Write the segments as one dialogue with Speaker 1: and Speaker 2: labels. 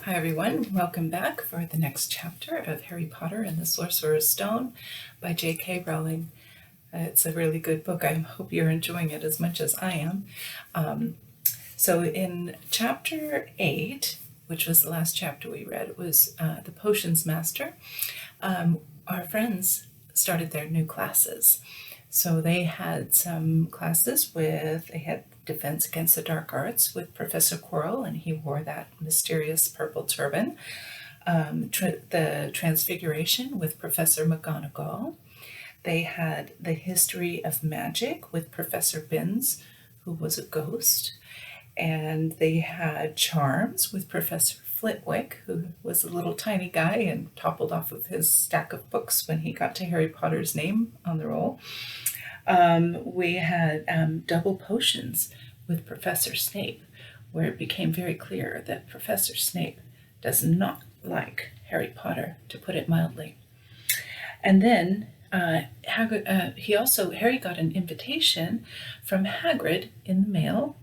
Speaker 1: Hi everyone, welcome back for the next chapter of Harry Potter and the Sorcerer's Stone by J.K. Rowling. It's a really good book. I hope you're enjoying it as much as I am. So in chapter 8, which was the last chapter we read, it was the Potions Master. Our friends started their new classes. So they had some classes they had Defense Against the Dark Arts with Professor Quirrell, and he wore that mysterious purple turban. The Transfiguration with Professor McGonagall. They had the History of Magic with Professor Binns, who was a ghost. And they had Charms with Professor Flitwick, who was a little tiny guy and toppled off of his stack of books when he got to Harry Potter's name on the roll. We had Double Potions with Professor Snape, where it became very clear that Professor Snape does not like Harry Potter, to put it mildly. And then Harry got an invitation from Hagrid in the mail.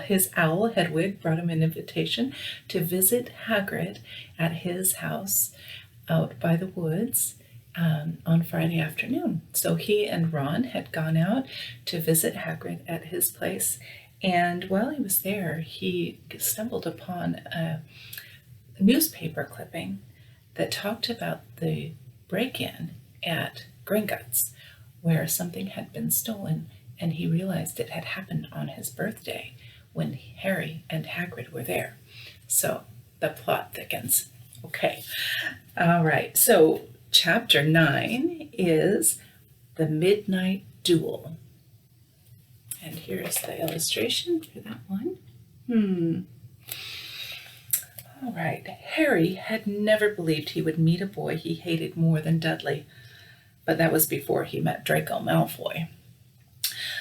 Speaker 1: His owl, Hedwig, brought him an invitation to visit Hagrid at his house out by the woods on Friday afternoon. So he and Ron had gone out to visit Hagrid at his place, and while he was there, he stumbled upon a newspaper clipping that talked about the break-in at Gringotts, where something had been stolen, and he realized it had happened on his birthday when Harry and Hagrid were there. So the plot thickens. Okay, all right, so Chapter 9 is The Midnight Duel. And here's the illustration for that one. All right. Harry had never believed he would meet a boy he hated more than Dudley, but that was before he met Draco Malfoy.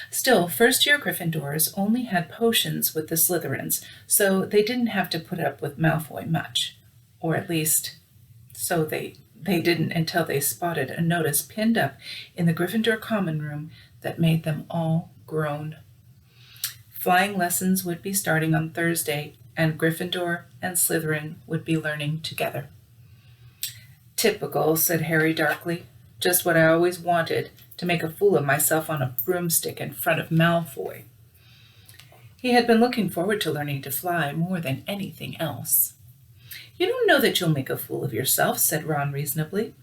Speaker 1: Still, first-year Gryffindors only had potions with the Slytherins, so they didn't have to put up with Malfoy much, or at least so they didn't until they spotted a notice pinned up in the Gryffindor common room that made them all groan. Flying lessons would be starting on Thursday, and Gryffindor and Slytherin would be learning together. Typical, said Harry darkly. Just what I always wanted, to make a fool of myself on a broomstick in front of Malfoy. He had been looking forward to learning to fly more than anything else. You don't know that you'll make a fool of yourself, said Ron reasonably.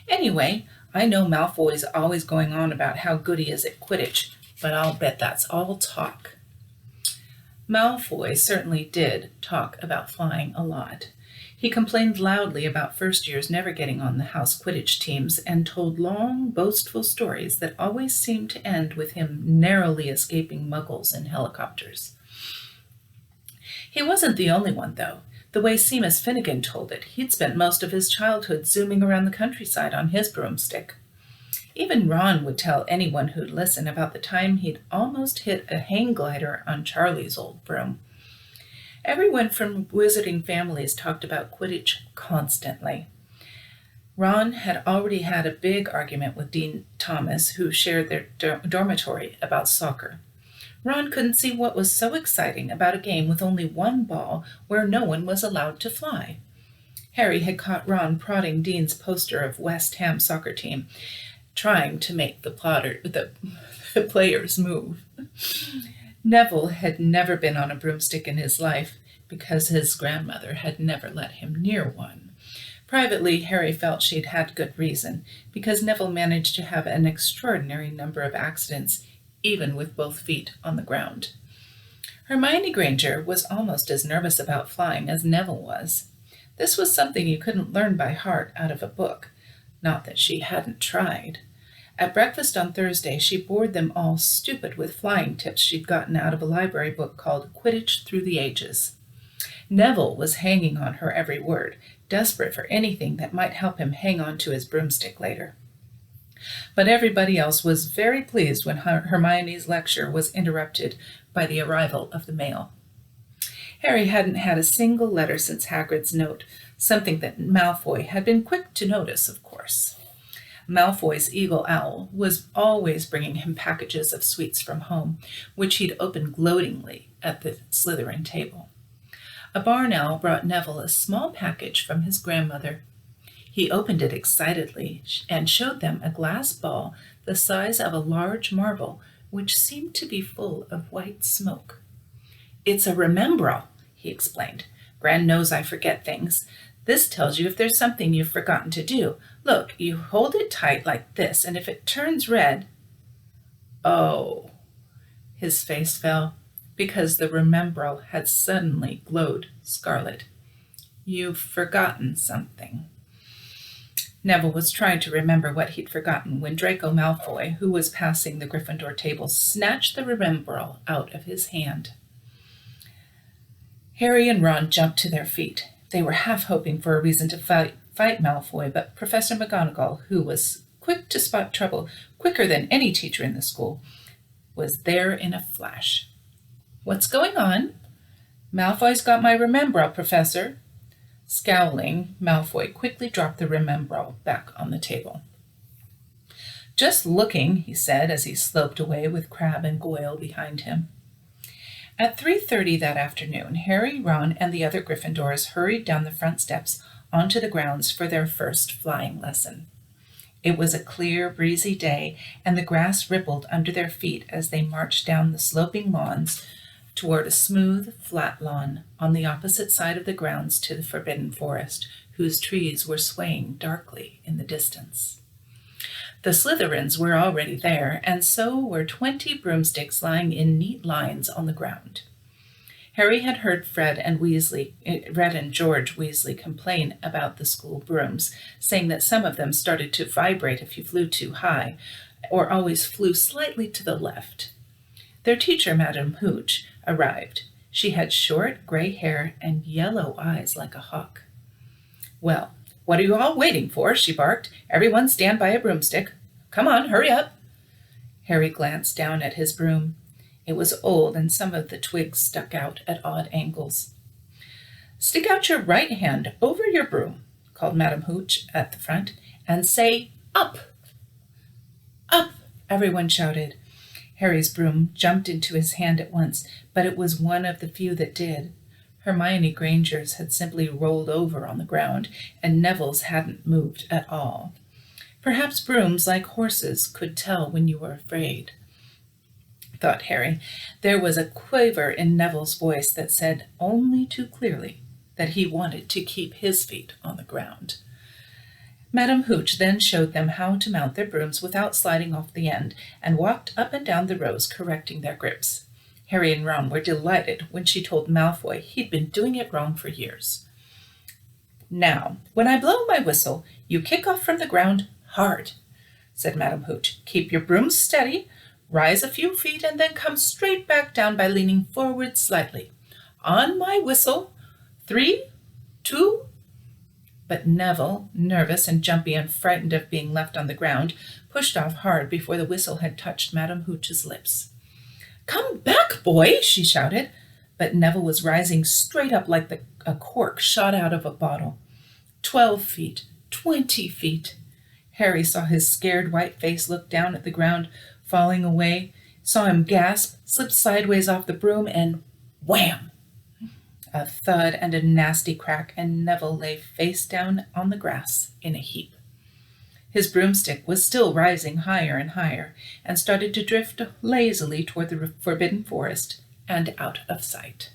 Speaker 1: Anyway, I know Malfoy's always going on about how good he is at Quidditch, but I'll bet that's all talk. Malfoy certainly did talk about flying a lot. He complained loudly about first years never getting on the house Quidditch teams and told long, boastful stories that always seemed to end with him narrowly escaping muggles in helicopters. He wasn't the only one, though. The way Seamus Finnegan told it, he'd spent most of his childhood zooming around the countryside on his broomstick. Even Ron would tell anyone who'd listen about the time he'd almost hit a hang glider on Charlie's old broom. Everyone from wizarding families talked about Quidditch constantly. Ron had already had a big argument with Dean Thomas, who shared their dormitory, about soccer. Ron couldn't see what was so exciting about a game with only one ball where no one was allowed to fly. Harry had caught Ron prodding Dean's poster of West Ham soccer team, trying to make the players move. Neville had never been on a broomstick in his life because his grandmother had never let him near one. Privately, Harry felt she'd had good reason, because Neville managed to have an extraordinary number of accidents, even with both feet on the ground. Hermione Granger was almost as nervous about flying as Neville was. This was something you couldn't learn by heart out of a book, not that she hadn't tried. At breakfast on Thursday, she bored them all stupid with flying tips she'd gotten out of a library book called Quidditch Through the Ages. Neville was hanging on her every word, desperate for anything that might help him hang on to his broomstick later. But everybody else was very pleased when Hermione's lecture was interrupted by the arrival of the mail. Harry hadn't had a single letter since Hagrid's note, something that Malfoy had been quick to notice, of course. Malfoy's eagle owl was always bringing him packages of sweets from home, which he'd opened gloatingly at the Slytherin table. A barn owl brought Neville a small package from his grandmother. He opened it excitedly and showed them a glass ball the size of a large marble, which seemed to be full of white smoke. "It's a remembrall," he explained. "Gran knows I forget things. This tells you if there's something you've forgotten to do. Look, you hold it tight like this, and if it turns red—" "Oh." His face fell, because the remembrall had suddenly glowed scarlet. "You've forgotten something." Neville was trying to remember what he'd forgotten when Draco Malfoy, who was passing the Gryffindor table, snatched the remembrall out of his hand. Harry and Ron jumped to their feet. They were half hoping for a reason to fight Malfoy, but Professor McGonagall, who was quick to spot trouble, quicker than any teacher in the school, was there in a flash. "What's going on?" "Malfoy's got my remembrall, Professor." Scowling, Malfoy quickly dropped the remembrall back on the table. "Just looking," he said as he sloped away with Crabbe and Goyle behind him. At 3:30 that afternoon, Harry, Ron, and the other Gryffindors hurried down the front steps onto the grounds for their first flying lesson. It was a clear, breezy day, and the grass rippled under their feet as they marched down the sloping lawns toward a smooth, flat lawn on the opposite side of the grounds to the Forbidden Forest, whose trees were swaying darkly in the distance. The Slytherins were already there, and so were 20 broomsticks lying in neat lines on the ground. Harry had heard Fred and George Weasley complain about the school brooms, saying that some of them started to vibrate if you flew too high, or always flew slightly to the left. Their teacher, Madame Hooch, arrived. She had short gray hair and yellow eyes like a hawk. "Well, what are you all waiting for?" she barked. "Everyone stand by a broomstick. Come on, hurry up." Harry glanced down at his broom. It was old, and some of the twigs stuck out at odd angles. "Stick out your right hand over your broom," called Madame Hooch at the front, "and say, 'Up!'" "Up!" everyone shouted. Harry's broom jumped into his hand at once, but it was one of the few that did. Hermione Granger's had simply rolled over on the ground, and Neville's hadn't moved at all. Perhaps brooms, like horses, could tell when you were afraid, thought Harry. There was a quaver in Neville's voice that said only too clearly that he wanted to keep his feet on the ground. Madame Hooch then showed them how to mount their brooms without sliding off the end, and walked up and down the rows correcting their grips. Harry and Ron were delighted when she told Malfoy he'd been doing it wrong for years. "Now, when I blow my whistle, you kick off from the ground hard," said Madame Hooch. "Keep your brooms steady, rise a few feet, and then come straight back down by leaning forward slightly. On my whistle, 3, 2... But Neville, nervous and jumpy and frightened of being left on the ground, pushed off hard before the whistle had touched Madame Hooch's lips. "Come back, boy!" she shouted, but Neville was rising straight up like a cork shot out of a bottle. 12 feet, 20 feet. Harry saw his scared white face look down at the ground, falling away, saw him gasp, slip sideways off the broom, and wham! A thud and a nasty crack, and Neville lay face down on the grass in a heap. His broomstick was still rising higher and higher, and started to drift lazily toward the Forbidden Forest and out of sight.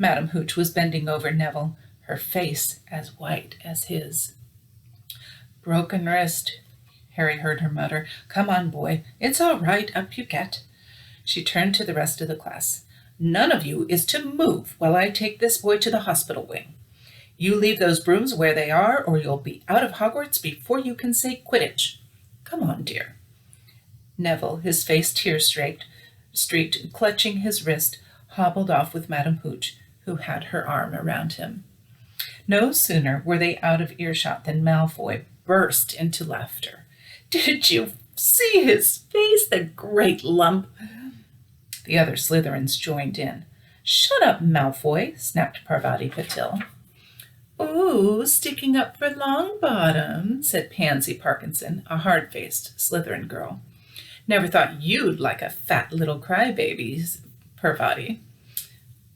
Speaker 1: Madame Hooch was bending over Neville, her face as white as his. "Broken wrist," Harry heard her mutter. "Come on, boy. It's all right. Up you get." She turned to the rest of the class. "None of you is to move while I take this boy to the hospital wing. You leave those brooms where they are, or you'll be out of Hogwarts before you can say Quidditch. Come on, dear." Neville, his face tear-streaked, clutching his wrist, hobbled off with Madame Hooch, who had her arm around him. No sooner were they out of earshot than Malfoy burst into laughter. "Did you see his face, the great lump?" The other Slytherins joined in. "Shut up, Malfoy," snapped Parvati Patil. "Ooh, sticking up for Longbottom," said Pansy Parkinson, a hard-faced Slytherin girl. "Never thought you'd like a fat little crybaby, Parvati."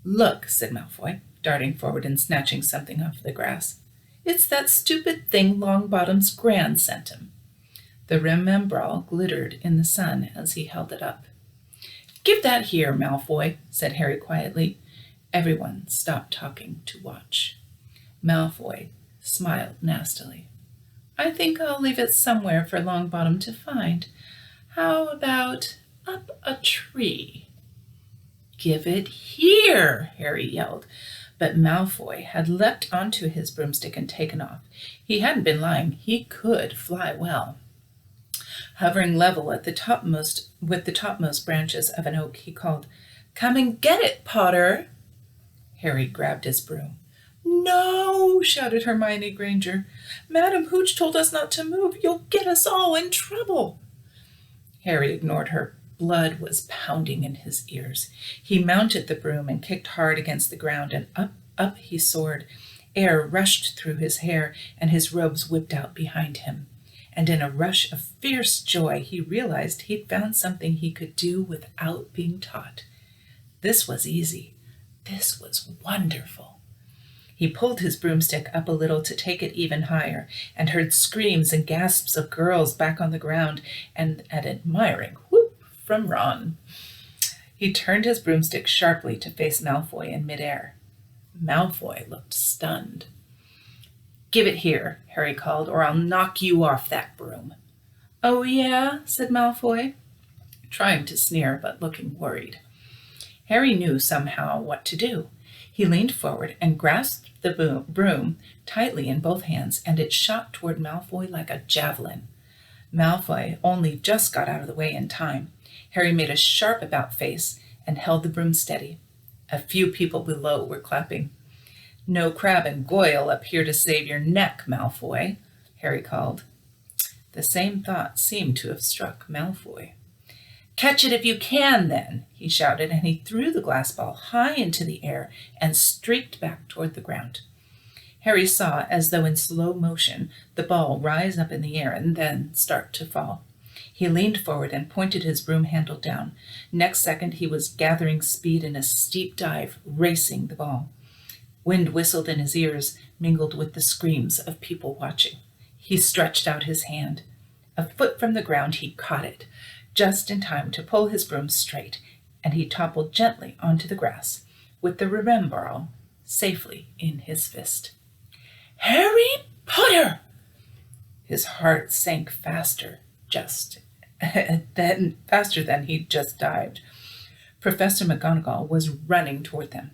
Speaker 1: "Look," said Malfoy, darting forward and snatching something off the grass. "It's that stupid thing Longbottom's Gran sent him." The remembrall glittered in the sun as he held it up. "Give that here, Malfoy," said Harry quietly. Everyone stopped talking to watch. Malfoy smiled nastily. "I think I'll leave it somewhere for Longbottom to find. How about up a tree?" "Give it here," Harry yelled. But Malfoy had leapt onto his broomstick and taken off. He hadn't been lying. He could fly well. Hovering level at the topmost branches of an oak, he called, "Come and get it, Potter!" Harry grabbed his broom. "No!" shouted Hermione Granger. "Madam Hooch told us not to move. You'll get us all in trouble." Harry ignored her. Blood was pounding in his ears. He mounted the broom and kicked hard against the ground, and up he soared. Air rushed through his hair, and his robes whipped out behind him. And in a rush of fierce joy, he realized he'd found something he could do without being taught. This was easy. This was wonderful. He pulled his broomstick up a little to take it even higher, and heard screams and gasps of girls back on the ground, and an admiring whoop from Ron. He turned his broomstick sharply to face Malfoy in midair. Malfoy looked stunned. "Give it here," Harry called, "or I'll knock you off that broom." "Oh, yeah?" said Malfoy, trying to sneer but looking worried. Harry knew somehow what to do. He leaned forward and grasped the broom tightly in both hands, and it shot toward Malfoy like a javelin. Malfoy only just got out of the way in time. Harry made a sharp about-face and held the broom steady. A few people below were clapping. "No Crabbe and Goyle up here to save your neck, Malfoy," Harry called. The same thought seemed to have struck Malfoy. "Catch it if you can, then," he shouted, and he threw the glass ball high into the air and streaked back toward the ground. Harry saw, as though in slow motion, the ball rise up in the air and then start to fall. He leaned forward and pointed his broom handle down. Next second, he was gathering speed in a steep dive, racing the ball. Wind whistled in his ears, mingled with the screams of people watching. He stretched out his hand. A foot from the ground, he caught it, just in time to pull his broom straight, and he toppled gently onto the grass, with the remembrall safely in his fist. "Harry Potter!" His heart sank faster than he'd just dived. Professor McGonagall was running toward them.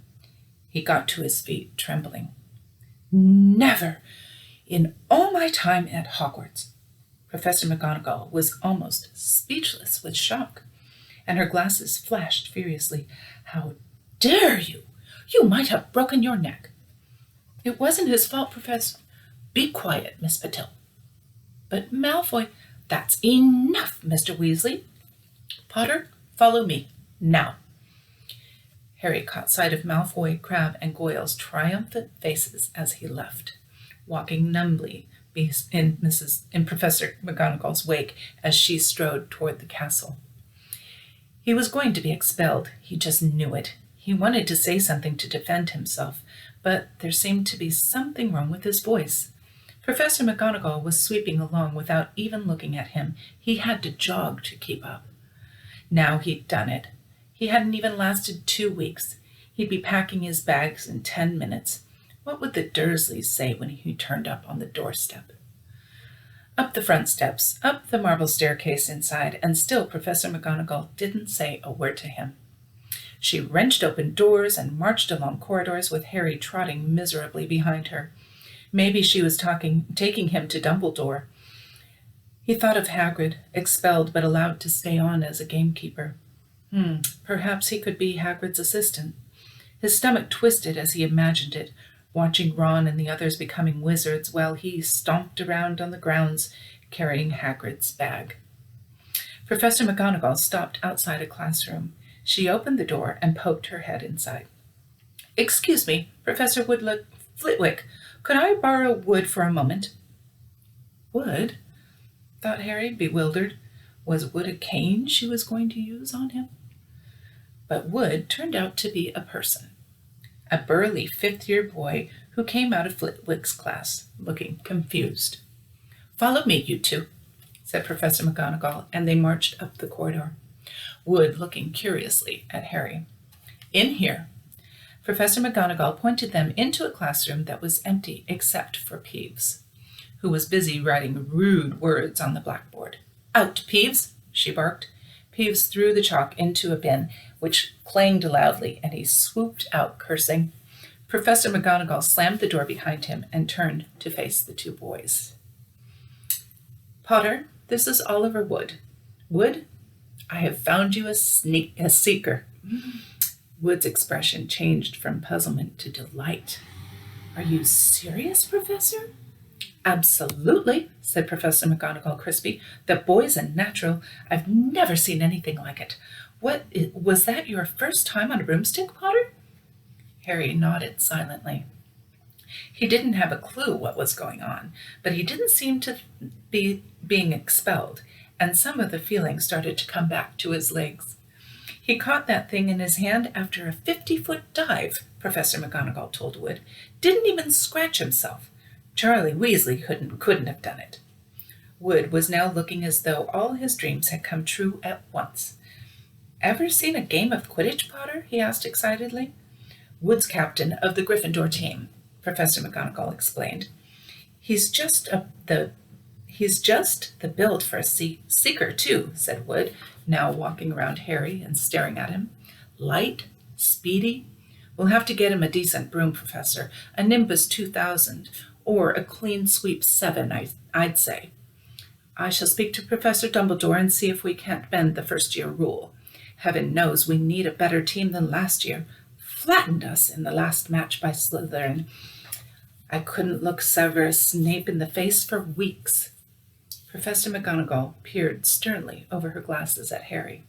Speaker 1: He got to his feet, trembling. "Never in all my time at Hogwarts." Professor McGonagall was almost speechless with shock, and her glasses flashed furiously. "How dare you? You might have broken your neck." "It wasn't his fault, Professor." "Be quiet, Miss Patil." "But Malfoy—" "That's enough, Mr. Weasley. Potter, follow me, now." Harry caught sight of Malfoy, Crabbe, and Goyle's triumphant faces as he left, walking numbly in Professor McGonagall's wake as she strode toward the castle. He was going to be expelled. He just knew it. He wanted to say something to defend himself, but there seemed to be something wrong with his voice. Professor McGonagall was sweeping along without even looking at him. He had to jog to keep up. Now he'd done it. He hadn't even lasted 2 weeks. He'd be packing his bags in 10 minutes. What would the Dursleys say when he turned up on the doorstep? Up the front steps, up the marble staircase inside, and still Professor McGonagall didn't say a word to him. She wrenched open doors and marched along corridors with Harry trotting miserably behind her. Maybe she was taking him to Dumbledore. He thought of Hagrid, expelled but allowed to stay on as a gamekeeper. Perhaps he could be Hagrid's assistant. His stomach twisted as he imagined it, watching Ron and the others becoming wizards while he stomped around on the grounds carrying Hagrid's bag. Professor McGonagall stopped outside a classroom. She opened the door and poked her head inside. "Excuse me, Professor Flitwick, could I borrow Wood for a moment?" "Wood?" thought Harry, bewildered. Was Wood a cane she was going to use on him? But Wood turned out to be a person. a burly fifth-year boy who came out of Flitwick's class, looking confused. "Follow me, you two," said Professor McGonagall, and they marched up the corridor, Wood looking curiously at Harry. "In here." Professor McGonagall pointed them into a classroom that was empty except for Peeves, who was busy writing rude words on the blackboard. "Out, Peeves!" she barked. Peeves threw the chalk into a bin, which clanged loudly, and he swooped out, cursing. Professor McGonagall slammed the door behind him and turned to face the two boys. "Potter, this is Oliver Wood. Wood, I have found you a seeker." Wood's expression changed from puzzlement to delight. "Are you serious, Professor?" "Absolutely," said Professor McGonagall crisply. "The boy's a natural. I've never seen anything like it. Was that your first time on a broomstick, Potter?" Harry nodded silently. He didn't have a clue what was going on, but he didn't seem to be being expelled, and some of the feeling started to come back to his legs. "He caught that thing in his hand after a 50-foot dive," Professor McGonagall told Wood. "Didn't even scratch himself. Charlie Weasley couldn't have done it." Wood was now looking as though all his dreams had come true at once. "Ever seen a game of Quidditch, Potter?" he asked excitedly. "Wood's captain of the Gryffindor team," Professor McGonagall explained. He's just the build for a seeker, too," said Wood, now walking around Harry and staring at him. "Light, speedy. We'll have to get him a decent broom, Professor, a Nimbus 2000, or a Clean Sweep 7, I'd say. I shall speak to Professor Dumbledore and see if we can't bend the first-year rule. Heaven knows we need a better team than last year. Flattened us in the last match by Slytherin. I couldn't look Severus Snape in the face for weeks." Professor McGonagall peered sternly over her glasses at Harry.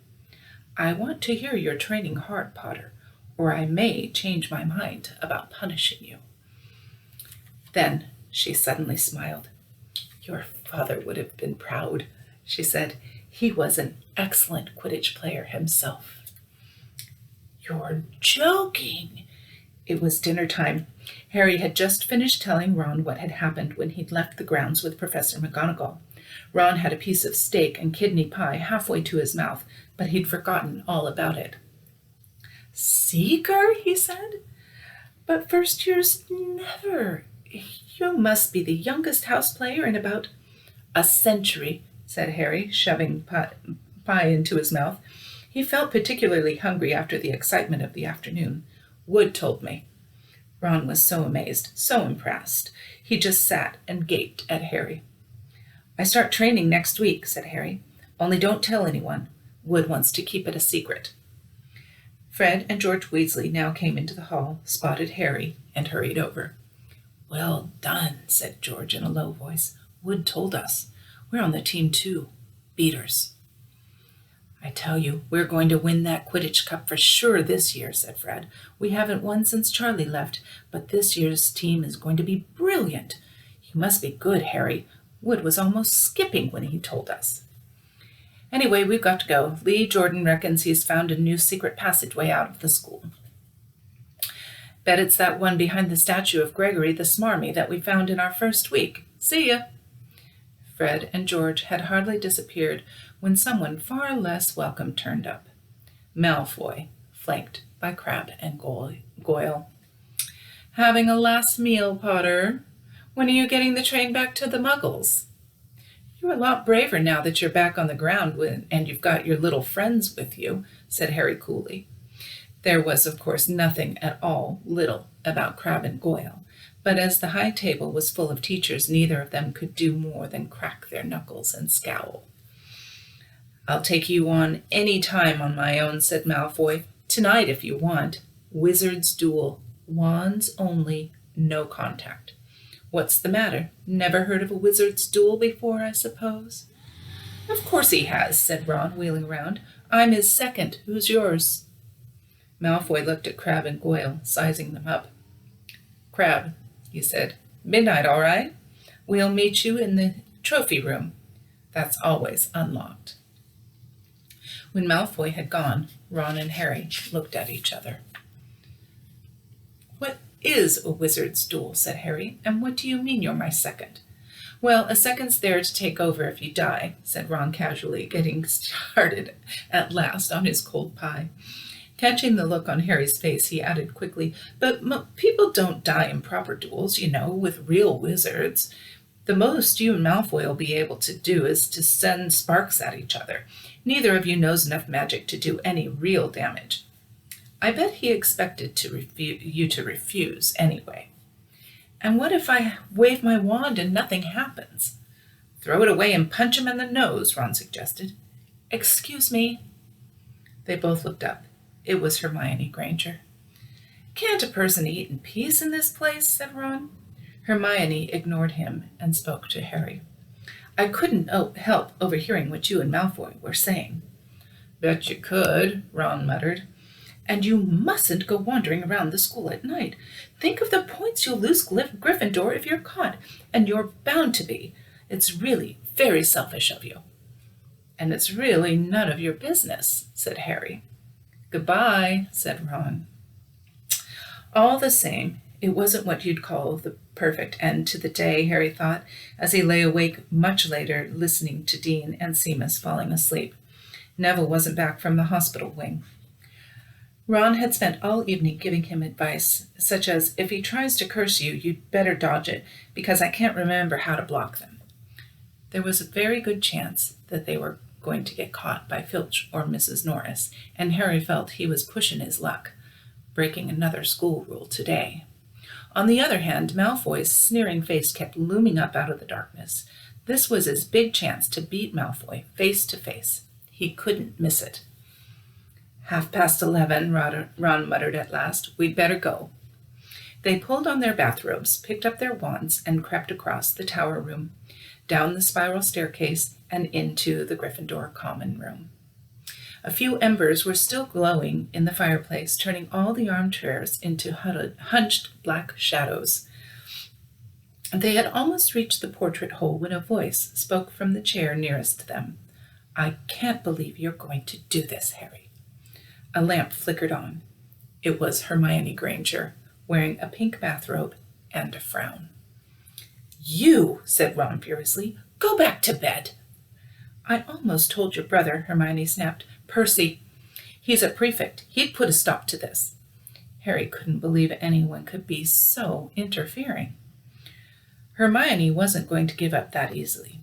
Speaker 1: "I want to hear you're training hard, Potter, or I may change my mind about punishing you." Then she suddenly smiled. "Your father would have been proud," she said. "He was an excellent Quidditch player himself." "You're joking." It was dinner time. Harry had just finished telling Ron what had happened when he'd left the grounds with Professor McGonagall. Ron had a piece of steak and kidney pie halfway to his mouth, but he'd forgotten all about it. "Seeker," he said. "But first years never. You must be the youngest house player in about—" "A century," said Harry, shoving pie into his mouth. He felt particularly hungry after the excitement of the afternoon. "Wood told me." Ron was so amazed, so impressed. He just sat and gaped at Harry. "I start training next week," said Harry. "Only don't tell anyone. Wood wants to keep it a secret." Fred and George Weasley now came into the hall, spotted Harry, and hurried over. "Well done," said George in a low voice. "Wood told us. We're on the team too. Beaters." "I tell you, we're going to win that Quidditch Cup for sure this year," said Fred. "We haven't won since Charlie left, but this year's team is going to be brilliant. You must be good, Harry. Wood was almost skipping when he told us." "Anyway, we've got to go. Lee Jordan reckons he's found a new secret passageway out of the school. Bet it's that one behind the statue of Gregory the Smarmy that we found in our first week. See ya." Fred and George had hardly disappeared when someone far less welcome turned up. Malfoy, flanked by Crabbe and Goyle. "Having a last meal, Potter? When are you getting the train back to the Muggles?" "You're a lot braver now that you're back on the ground and you've got your little friends with you," said Harry coolly. There was, of course, nothing at all little about Crabbe and Goyle, but as the high table was full of teachers, neither of them could do more than crack their knuckles and scowl. "I'll take you on any time on my own," said Malfoy. "Tonight, if you want. Wizard's duel. Wands only, no contact. What's the matter? Never heard of a wizard's duel before, I suppose?" "Of course he has," said Ron, wheeling around. "I'm his second. Who's yours?" Malfoy looked at Crabbe and Goyle, sizing them up. "Crabbe," he said, "midnight, all right? We'll meet you in the trophy room. That's always unlocked." When Malfoy had gone, Ron and Harry looked at each other. is a wizard's duel, said Harry. And what do you mean you're my second? Well, a second's there to take over if you die, said Ron casually, getting started at last on his cold pie. Catching the look on Harry's face, he added quickly, but people don't die in proper duels, with real wizards. The most you and Malfoy will be able to do is to send sparks at each other. Neither of you knows enough magic to do any real damage. I bet he expected you to refuse anyway. And what if I wave my wand and nothing happens? Throw it away and punch him in the nose, Ron suggested. Excuse me? They both looked up. It was Hermione Granger. Can't a person eat in peace in this place? Said Ron. Hermione ignored him and spoke to Harry. I couldn't help overhearing what you and Malfoy were saying. Bet you could, Ron muttered. And you mustn't go wandering around the school at night. Think of the points you'll lose Gryffindor if you're caught, and you're bound to be. It's really very selfish of you. And it's really none of your business, said Harry. Goodbye, said Ron. All the same, it wasn't what you'd call the perfect end to the day, Harry thought, as he lay awake much later, listening to Dean and Seamus falling asleep. Neville wasn't back from the hospital wing. Ron had spent all evening giving him advice, such as, if he tries to curse you, you'd better dodge it, because I can't remember how to block them. There was a very good chance that they were going to get caught by Filch or Mrs. Norris, and Harry felt he was pushing his luck, breaking another school rule today. On the other hand, Malfoy's sneering face kept looming up out of the darkness. This was his big chance to beat Malfoy face to face. He couldn't miss it. 11:30, Ron muttered at last. We'd better go. They pulled on their bathrobes, picked up their wands, and crept across the tower room, down the spiral staircase, and into the Gryffindor common room. A few embers were still glowing in the fireplace, turning all the armchairs into hunched black shadows. They had almost reached the portrait hole when a voice spoke from the chair nearest them. I can't believe you're going to do this, Harry. A lamp flickered on. It was Hermione Granger, wearing a pink bathrobe and a frown. You, said Ron furiously, go back to bed. I almost told your brother, Hermione snapped. Percy, he's a prefect. He'd put a stop to this. Harry couldn't believe anyone could be so interfering. Hermione wasn't going to give up that easily.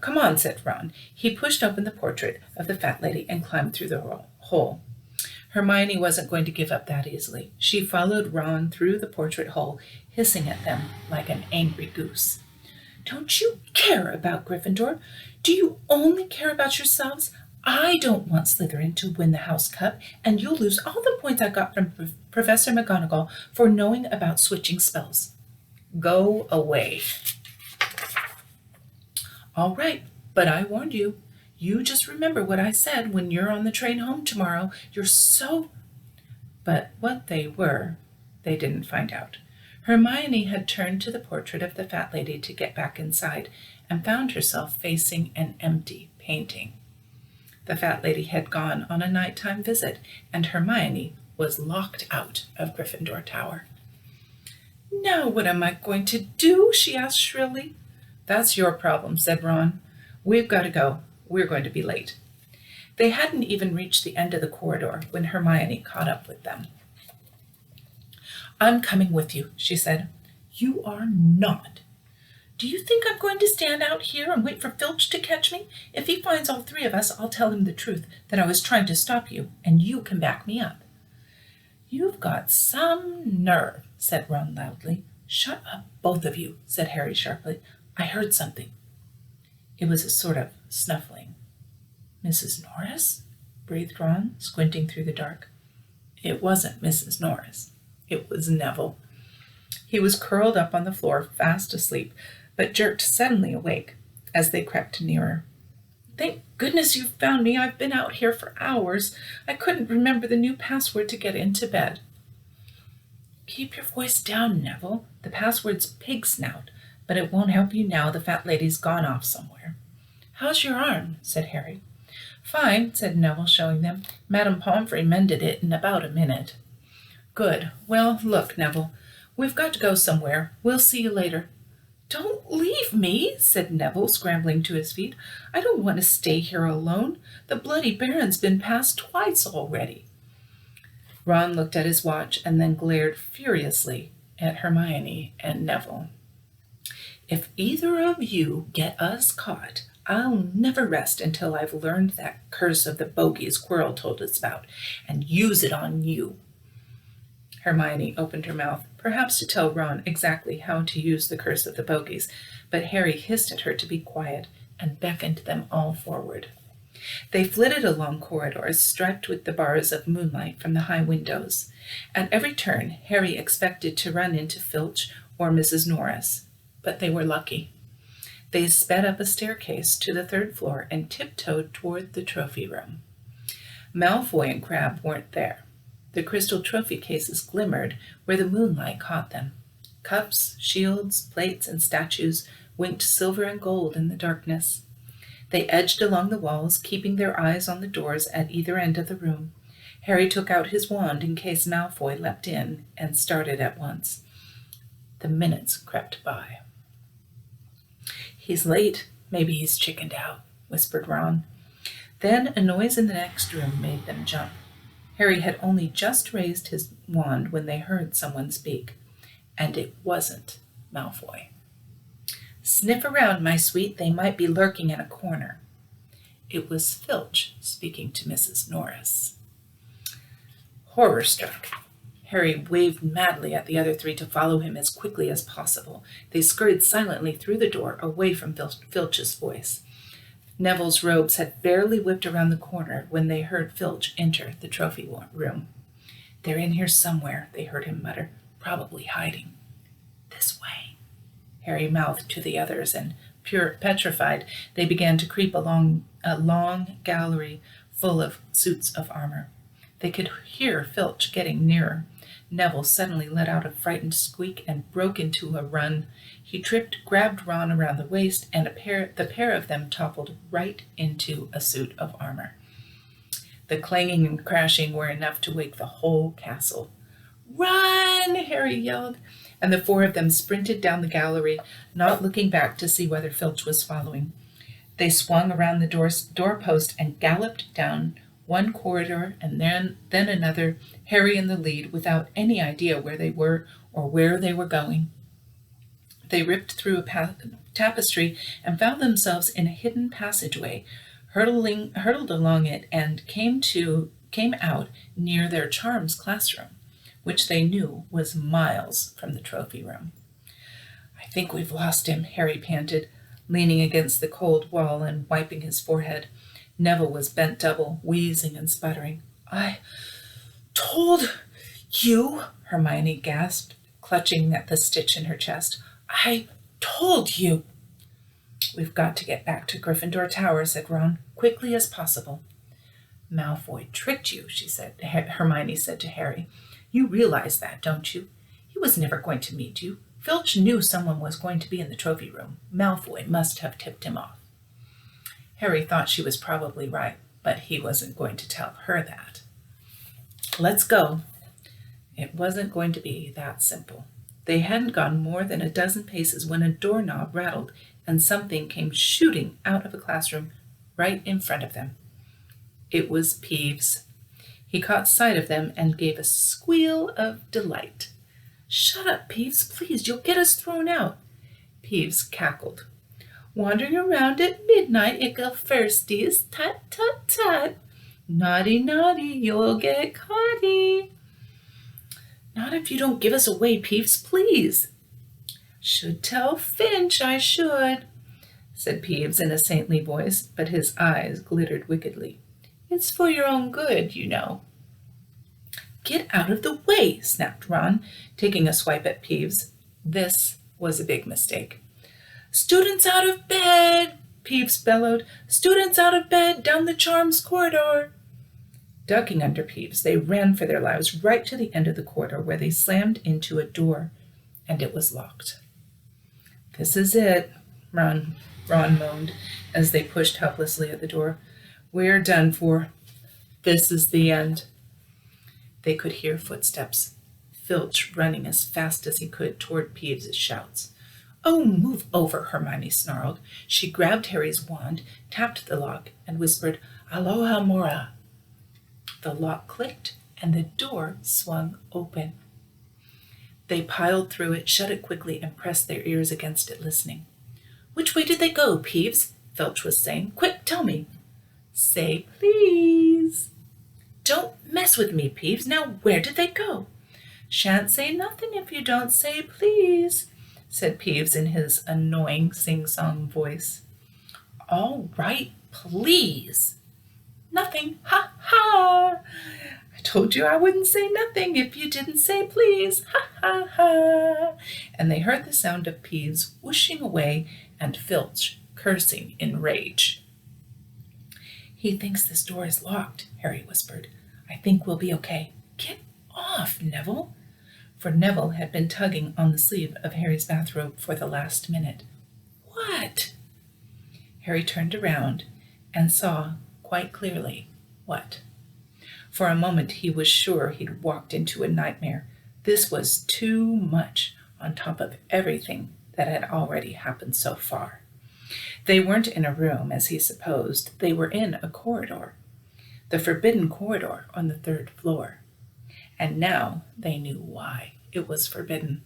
Speaker 1: Come on, said Ron. He pushed open the portrait of the fat lady and climbed through the hole. Hermione wasn't going to give up that easily. She followed Ron through the portrait hole, hissing at them like an angry goose. Don't you care about Gryffindor? Do you only care about yourselves? I don't want Slytherin to win the House Cup, and you'll lose all the points I got from Professor McGonagall for knowing about switching spells. Go away. All right, but I warned you. You just remember what I said when you're on the train home tomorrow. You're so... But what they were, they didn't find out. Hermione had turned to the portrait of the fat lady to get back inside and found herself facing an empty painting. The fat lady had gone on a nighttime visit, and Hermione was locked out of Gryffindor Tower. Now what am I going to do? She asked shrilly. That's your problem, said Ron. We've got to go. We're going to be late. They hadn't even reached the end of the corridor when Hermione caught up with them. I'm coming with you, she said. You are not. Do you think I'm going to stand out here and wait for Filch to catch me? If he finds all three of us, I'll tell him the truth, that I was trying to stop you, and you can back me up. You've got some nerve, said Ron loudly. Shut up, both of you, said Harry sharply. I heard something. It was a sort of snuffling. Mrs. Norris? Breathed Ron, squinting through the dark. It wasn't Mrs. Norris. It was Neville. He was curled up on the floor, fast asleep, but jerked suddenly awake as they crept nearer. Thank goodness you found me. I've been out here for hours. I couldn't remember the new password to get into bed. Keep your voice down, Neville. The password's pig snout, but it won't help you now the fat lady's gone off somewhere. How's your arm? Said Harry. Fine, said Neville, showing them. Madame Pomfrey mended it in about a minute. Good. Well, look, Neville, We've got to go somewhere. We'll see you later." "Don't leave me," said Neville, scrambling to his feet. "I don't want to stay here alone. The Bloody Baron's been passed twice already." Ron looked at his watch and then glared furiously at Hermione and Neville. "If either of you get us caught, I'll never rest until I've learned that curse of the bogies Quirrell told us about and use it on you." Hermione opened her mouth, perhaps to tell Ron exactly how to use the curse of the bogies, but Harry hissed at her to be quiet and beckoned them all forward. They flitted along corridors striped with the bars of moonlight from the high windows. At every turn, Harry expected to run into Filch or Mrs. Norris, but they were lucky. They sped up a staircase to the third floor and tiptoed toward the trophy room. Malfoy and Crabbe weren't there. The crystal trophy cases glimmered where the moonlight caught them. Cups, shields, plates, and statues winked silver and gold in the darkness. They edged along the walls, keeping their eyes on the doors at either end of the room. Harry took out his wand in case Malfoy leapt in and started at once. The minutes crept by. "He's late. Maybe he's chickened out," whispered Ron. Then a noise in the next room made them jump. Harry had only just raised his wand when they heard someone speak, and it wasn't Malfoy. "Sniff around, my sweet. They might be lurking in a corner." It was Filch speaking to Mrs. Norris. Horror-struck, Harry waved madly at the other three to follow him as quickly as possible. They scurried silently through the door, away from Filch's voice. Neville's robes had barely whipped around the corner when they heard Filch enter the trophy room. "They're in here somewhere," they heard him mutter, "probably hiding." "This way," Harry mouthed to the others, and, petrified, they began to creep along a long gallery full of suits of armor. They could hear Filch getting nearer. Neville suddenly let out a frightened squeak and broke into a run. He tripped, grabbed Ron around the waist, and the pair of them toppled right into a suit of armor. The clanging and crashing were enough to wake the whole castle. "Run!" Harry yelled, and the four of them sprinted down the gallery, not looking back to see whether Filch was following. They swung around the doorpost and galloped down one corridor and then another, Harry in the lead, without any idea where they were or where they were going. They ripped through a tapestry and found themselves in a hidden passageway, hurtled along it, and came out near their charms classroom, which they knew was miles from the trophy room. "I think we've lost him," Harry panted, leaning against the cold wall and wiping his forehead. Neville was bent double, wheezing and sputtering. "I told you," Hermione gasped, clutching at the stitch in her chest. "I told you." "We've got to get back to Gryffindor Tower," said Ron, "quickly as possible." "Malfoy tricked you," Hermione said to Harry. "You realize that, don't you? He was never going to meet you. Filch knew someone was going to be in the trophy room. Malfoy must have tipped him off." Harry thought she was probably right, but he wasn't going to tell her that. "Let's go." It wasn't going to be that simple. They hadn't gone more than a dozen paces when a doorknob rattled and something came shooting out of a classroom right in front of them. It was Peeves. He caught sight of them and gave a squeal of delight. "Shut up, Peeves, please, you'll get us thrown out." Peeves cackled. "Wandering around at midnight, ickle firsties, tut, tut, tut. Naughty, naughty, you'll get caughty." "Not if you don't give us away, Peeves, please." "Should tell Finch I should," said Peeves in a saintly voice, but his eyes glittered wickedly. "It's for your own good, you know." "Get out of the way," snapped Ron, taking a swipe at Peeves. This was a big mistake. "Students out of bed!" Peeves bellowed. "Students out of bed, down the charms corridor!" Ducking under Peeves, they ran for their lives right to the end of the corridor, where they slammed into a door, and it was locked. "This is it," Ron moaned as they pushed helplessly at the door. "We're done for. This is the end." They could hear footsteps. Filch running as fast as he could toward Peeves' shouts. "Oh, move over," Hermione snarled. She grabbed Harry's wand, tapped the lock, and whispered, "Aloha Mora." The lock clicked, and the door swung open. They piled through it, shut it quickly, and pressed their ears against it, listening. "Which way did they go, Peeves?" Filch was saying. "Quick, tell me." "Say please." "Don't mess with me, Peeves. Now where did they go?" "Shan't say nothing if you don't say please," said Peeves in his annoying sing-song voice. "All right, please." "Nothing. Ha ha! I told you I wouldn't say nothing if you didn't say please. Ha ha ha!" And they heard the sound of Peeves whooshing away and Filch cursing in rage. "He thinks this door is locked," Harry whispered. "I think we'll be okay." "Get off, Neville." For Neville had been tugging on the sleeve of Harry's bathrobe for the last minute. "What?" Harry turned around and saw quite clearly what. For a moment he was sure he'd walked into a nightmare. This was too much on top of everything that had already happened so far. They weren't in a room, as he supposed. They were in a corridor, the forbidden corridor on the 3rd floor. And now they knew why it was forbidden.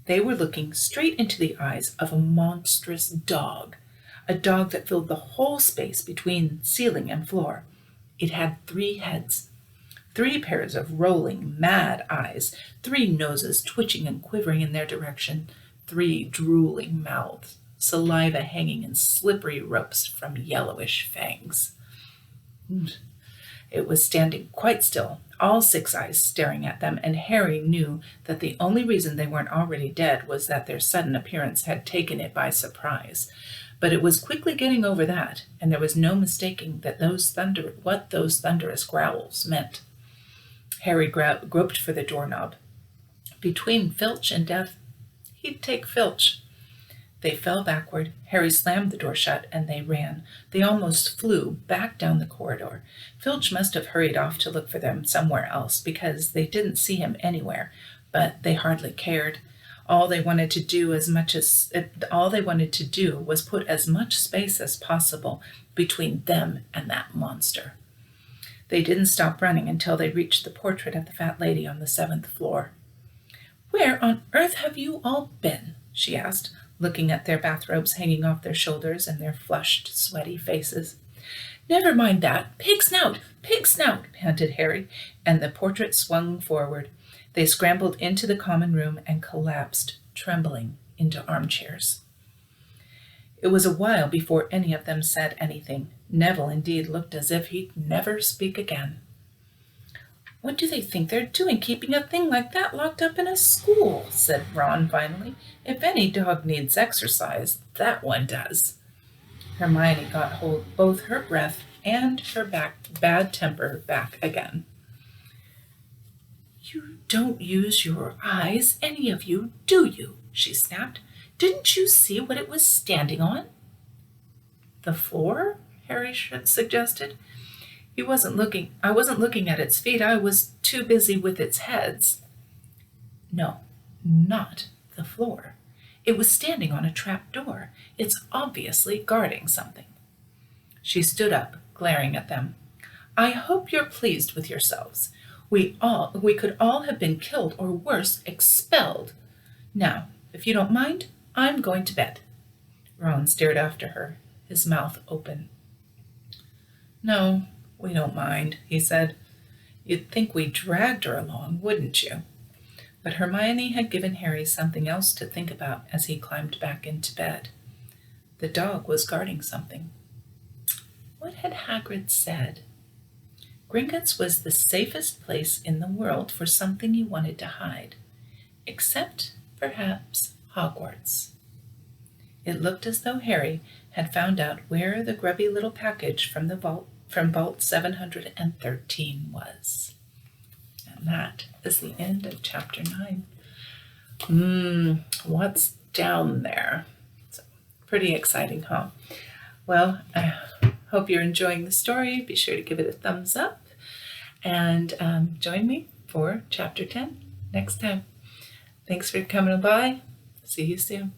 Speaker 1: They were looking straight into the eyes of a monstrous dog, a dog that filled the whole space between ceiling and floor. It had 3 heads, 3 pairs of rolling, mad eyes, 3 noses twitching and quivering in their direction, 3 drooling mouths, saliva hanging in slippery ropes from yellowish fangs. It was standing quite still, all 6 eyes staring at them, and Harry knew that the only reason they weren't already dead was that their sudden appearance had taken it by surprise. But it was quickly getting over that, and there was no mistaking that what those thunderous growls meant. Harry groped for the doorknob. Between Filch and death, he'd take Filch. They fell backward. Harry slammed the door shut, and they ran. They almost flew back down the corridor. Filch must have hurried off to look for them somewhere else, because they didn't see him anywhere, but they hardly cared. All they wanted to do was put as much space as possible between them and that monster. They didn't stop running until they reached the portrait of the fat lady on the 7th floor. "Where on earth have you all been?" she asked, looking at their bathrobes hanging off their shoulders and their flushed, sweaty faces. "Never mind that. Pig snout! Pig snout!" panted Harry, and the portrait swung forward. They scrambled into the common room and collapsed, trembling, into armchairs. It was a while before any of them said anything. Neville indeed looked as if he'd never speak again. "What do they think they're doing, keeping a thing like that locked up in a school?" said Ron finally. "If any dog needs exercise, that one does." Hermione got hold both her breath and her bad temper back again. "You don't use your eyes, any of you, do you?" she snapped. "Didn't you see what it was standing on?" "The floor?" Harry suggested. I wasn't looking at its feet. I was too busy with its heads." "No, not the floor. It was standing on a trap door. It's obviously guarding something." She stood up, glaring at them. "I hope you're pleased with yourselves. We could all have been killed or worse, expelled. Now, if you don't mind, I'm going to bed." Ron stared after her, his mouth open. "No, we don't mind," he said. "You'd think we dragged her along, wouldn't you?" But Hermione had given Harry something else to think about as he climbed back into bed. The dog was guarding something. What had Hagrid said? Gringotts was the safest place in the world for something he wanted to hide, except, perhaps, Hogwarts. It looked as though Harry had found out where the grubby little package from Vault 713 was. And that is the end of Chapter 9. What's down there? So, pretty exciting, huh? Well, I hope you're enjoying the story. Be sure to give it a thumbs up and join me for Chapter 10 next time. Thanks for coming by. See you soon.